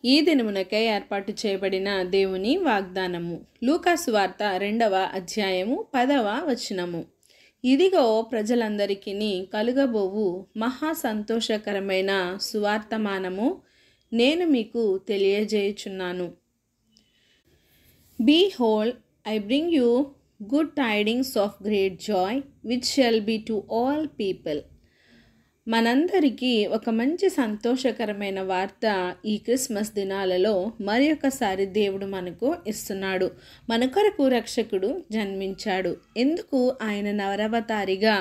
ఈ దినమునకై ఏర్పాటు చేయబడిన దేవుని వాగ్దానము. లూకాసు వార్త 2వ అధ్యాయము 10వ వచనము. ఇదిగో ప్రజలందరికీ కలుగబోవు మహా సంతోషకరమైన సువార్తమానము నేను మీకు తెలియజేయుచున్నాను. Behold, I bring you good tidings of great joy, which shall be to all people. మనందరికీ ఒక మంచి సంతోషకరమైన వార్త ఈ క్రిస్మస్ దినాలలో మరి ఒకసారి దేవుడు మనకు ఇస్తున్నాడు. మన కొరకు రక్షకుడు జన్మించాడు. ఎందుకు ఆయన నవరవతారిగా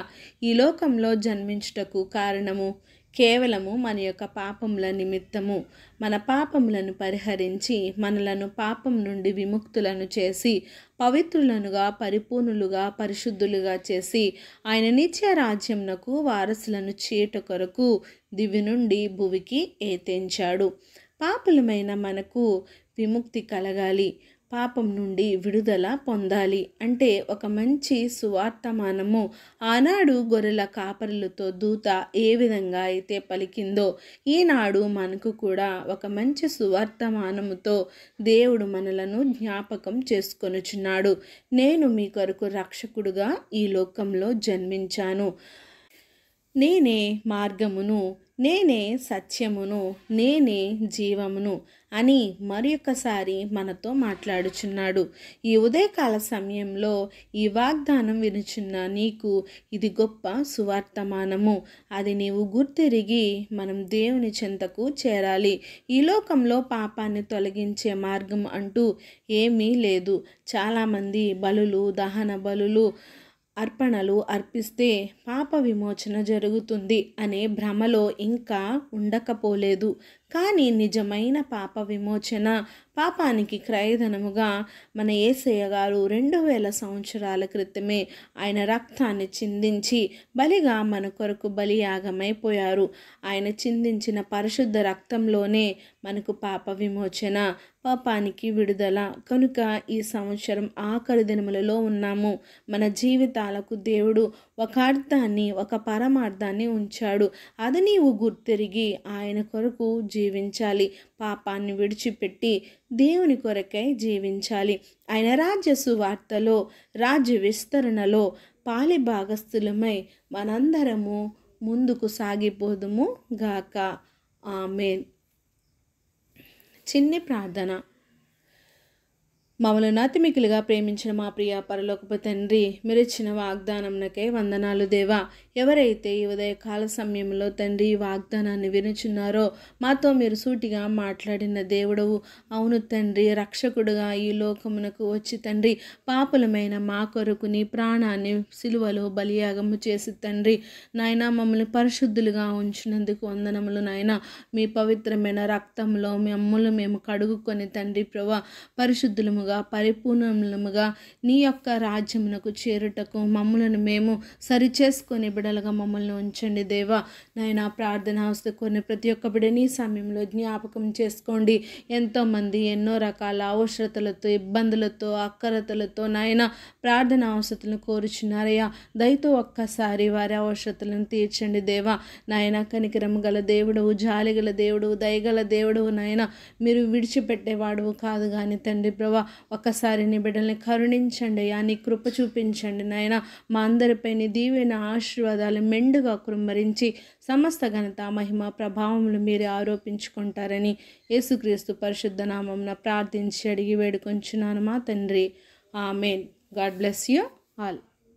ఈ లోకంలో జన్మించుటకు కారణము కేవలము మన యొక్క పాపముల నిమిత్తము. మన పాపములను పరిహరించి మనలను పాపం నుండి విముక్తులను చేసి పవిత్రులనుగా, పరిపూర్ణులుగా, పరిశుద్ధులుగా చేసి ఆయన నిత్య రాజ్యమునకు వారసులను చేయుట కొరకు దివి నుండి భువికి ఏతెంచాడు. పాపులమైన మనకు విముక్తి కలగాలి, పాపం నుండి విడుదల పొందాలి అంటే ఒక మంచి సువార్తమానము ఆనాడు గొర్రెల కాపరులతో దూత ఏ విధంగా అయితే పలికిందో ఈనాడు మనకు కూడా ఒక మంచి సువార్తమానముతో దేవుడు మనలను జ్ఞాపకం చేసుకొనుచున్నాడు. నేను మీ కొరకు రక్షకుడుగా ఈ లోకంలో జన్మించాను. నేనే మార్గమును, నేనే సత్యమును, నేనే జీవమును అని మరొకసారి మనతో మాట్లాడుచున్నాడు. ఈ ఉదయకాల సమయంలో ఈ వాగ్దానం వినుచున్న నీకు ఇది గొప్ప సువార్తమానము. అది నీవు గుర్తెరిగి మనం దేవుని చెంతకు చేరాలి. ఈ లోకంలో పాపాన్ని తొలగించే మార్గం అంటూ ఏమీ లేదు. చాలామంది బలులు, దహన బలులు, అర్పణలు అర్పిస్తే పాప విమోచన జరుగుతుంది అనే భ్రమలో ఇంకా ఉండకపోలేదు. కానీ నిజమైన పాప విమోచన, పాపానికి క్రయధనముగా మన యేసయ్య గారు 2000 సంవత్సరాల క్రితమే ఆయన రక్తాన్ని చిందించి బలిగా మన కొరకు బలియాగమైపోయారు. ఆయన చిందించిన పరిశుద్ధ రక్తంలోనే మనకు పాప విమోచన, పాపానికి విడుదల. కనుక ఈ సంవత్సరం ఆఖరి దినములలో ఉన్నాము. మన జీవితాలకు దేవుడు ఒక అర్థాన్ని, ఒక పరమార్థాన్ని ఉంచాడు. అది నీవు గుర్తెరిగి ఆయన కొరకు జీవించాలి. పాపాన్ని విడిచిపెట్టి దేవుని కొరకై జీవించాలి. ఆయన రాజ్య సువార్తలో, రాజ్య విస్తరణలో పాలి భాగస్థులమై మనందరము ముందుకు సాగిపోదుము గాక. ఆమేన్. చిన్ని ప్రార్థన. మమ్మల్ని అతిమికిలుగా ప్రేమించిన మా ప్రియ పరలోకపు తండ్రి, మీరు ఇచ్చిన వాగ్దానంనకై వందనాలు దేవా. ఎవరైతే ఈ ఉదయకాల సమయంలో తండ్రి ఈ వాగ్దానాన్ని వినుచున్నారో మాతో మీరు సూటిగా మాట్లాడిన దేవుడవు. అవును తండ్రి, రక్షకుడుగా ఈ లోకమునకు వచ్చి తండ్రి పాపులమైన మా కొరకు నీ ప్రాణాన్ని సిలువలో బలియాగము చేసి తండ్రి నాయన మమ్మల్ని పరిశుద్ధులుగా ఉంచినందుకు వందనములు నాయన. మీ పవిత్రమైన రక్తంలో మమ్మల్ని మేము కడుగుకొని తండ్రి ప్రభా పరిశుద్ధులము పరిపూర్ణముగా నీ యొక్క రాజ్యమునకు చేరుటకు మమ్మలను మేము సరిచేసుకొని బిడలుగా మమ్మల్ని ఉంచండి దేవా. నాయన ప్రార్థన అవస్థ కొన్ని ప్రతి ఒక్క బిడని సమయంలో జ్ఞాపకం చేసుకోండి. ఎంతోమంది ఎన్నో రకాల అవసరతలతో, ఇబ్బందులతో, అక్కరతలతో నాయన ప్రార్థన అవసరతలను కోరుచున్నారయ్యా. దయతో ఒక్కసారి వారి అవసరతలను తీర్చండి దేవా. నాయన కనికరము గల దేవుడవు, జాలిగల దేవుడవు, దయగల దేవుడవు నాయన. మీరు విడిచిపెట్టేవాడువు కాదు కానీ తండ్రి ప్రభా ఒక్కసారి నీ బిడ్డల్ని కరుణించండి అయ్యా. నీ కృప చూపించండి నాయన. మా అందరిపై నీ దీవెన ఆశీర్వాదాలు మెండుగా కుమ్మరించి సమస్త ఘనత, మహిమ, ప్రభావములు మీరే ఆరోపించుకుంటారని యేసుక్రీస్తు పరిశుద్ధ నామమున ప్రార్థించి అడిగి వేడుకొంచున్నాను మా తండ్రి. Amen. God bless you all.